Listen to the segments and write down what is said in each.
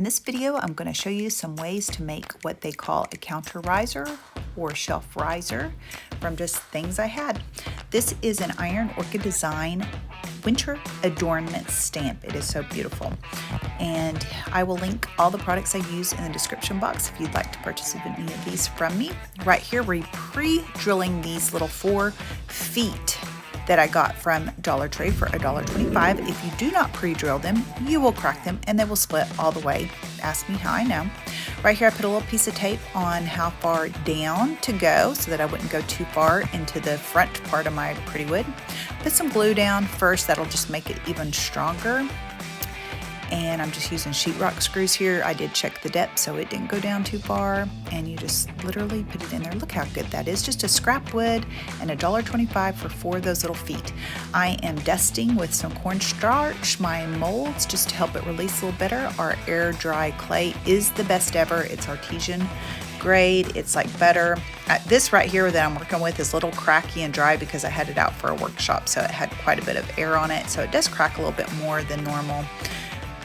In this video, I'm going to show you some ways to make what they call a counter riser or shelf riser from just things I had. This is an Iron Orchid Design winter adornment stamp. It is so beautiful. And I will link all the products I use in the description box if you'd like to purchase any of these from me. Right here, we're pre-drilling these little 4 feet that I got from Dollar Tree for $1.25. If you do not pre-drill them, you will crack them and they will split all the way. Ask me how I know. Right here I put a little piece of tape on how far down to go so that I wouldn't go too far into the front part of my pretty wood. Put some glue down first, that'll just make it even stronger. And I'm just using sheetrock screws here. I did check the depth so it didn't go down too far, and you just literally put it in there. Look how good that is. Just a scrap wood and $1.25 for 4 of those little feet. I am dusting with some cornstarch my molds just to help it release a little better. Our air dry clay is the best ever. It's artesian grade. It's like butter. This right here that I'm working with is a little cracky and dry because I had it out for a workshop, so it had quite a bit of air on it, so it does crack a little bit more than normal.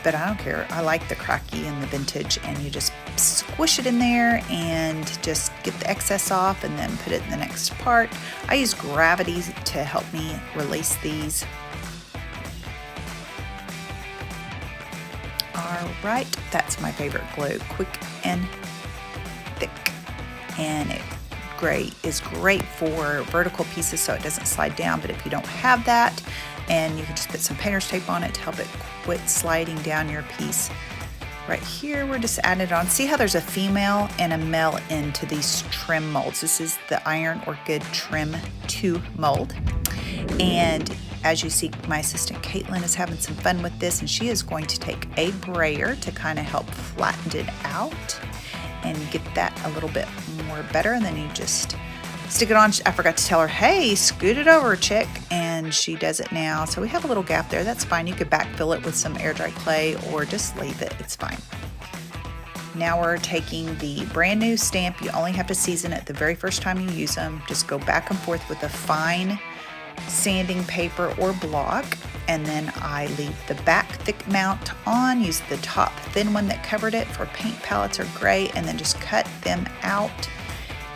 But I don't care. I like the cracky and the vintage, and you just squish it in there and just get the excess off and then put it in the next part. I use gravity to help me release these. All right, that's my favorite glue, quick and thick. And it is great for vertical pieces so it doesn't slide down, but if you don't have that, and you can just put some painter's tape on it to help it quit sliding down your piece. Right here, we're just adding it on. See how there's a female and a male into these trim molds. This is the Iron Orchid Trim 2 mold. And as you see, my assistant Caitlin is having some fun with this, and she is going to take a brayer to kind of help flatten it out and get that a little bit more better. And then you just stick it on. I forgot to tell her, hey, scoot it over, chick. And she does it now. So we have a little gap there. That's fine. You could backfill it with some air dry clay or just leave it. It's fine. Now we're taking the brand new stamp. You only have to season it the very first time you use them. Just go back and forth with a fine sanding paper or block. And then I leave the back thick mount on. Use the top thin one that covered it for paint palettes or gray. And then just cut them out.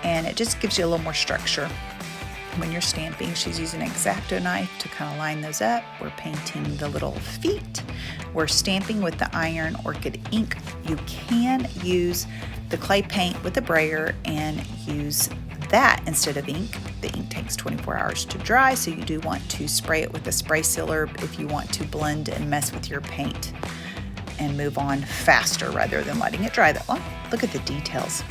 And it just gives you a little more structure. When you're stamping, she's using an X-Acto knife to kind of line those up. We're painting the little feet. We're stamping with the Iron Orchid ink. You can use the clay paint with the brayer and use that instead of ink. The ink takes 24 hours to dry, so you do want to spray it with a spray sealer if you want to blend and mess with your paint and move on faster rather than letting it dry that long. Look at the details.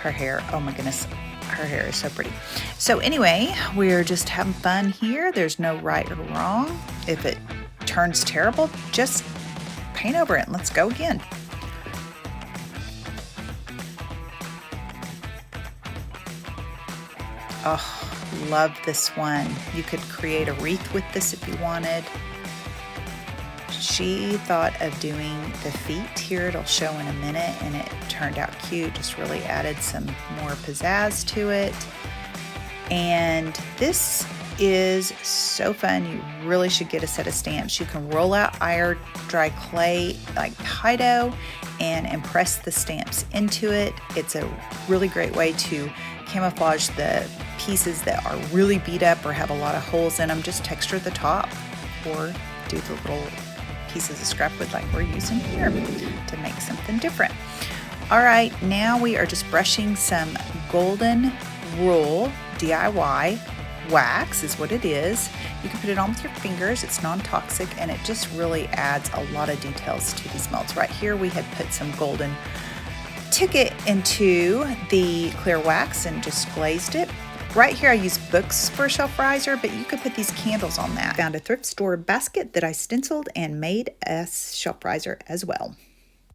Her hair, oh my goodness, her hair is so pretty. So anyway, we're just having fun here. There's no right or wrong. If it turns terrible, just paint over it and let's go again. Oh, love this one. You could create a wreath with this if you wanted. She thought of doing the feet here. It'll show in a minute, and it turned out cute. Just really added some more pizzazz to it. And this is so fun. You really should get a set of stamps. You can roll out air dry clay like Play-Doh and impress the stamps into it. It's a really great way to camouflage the pieces that are really beat up or have a lot of holes in them. Just texture the top or do the little pieces of scrap wood like we're using here to make something different. All right, now we are just brushing some golden rule DIY wax is what it is. You can put it on with your fingers. It's non-toxic, and it just really adds a lot of details to these molds. Right here we had put some golden ticket into the clear wax and just glazed it. Right here I use books for a shelf riser, but you could put these candles on that. Found a thrift store basket that I stenciled and made a shelf riser as well.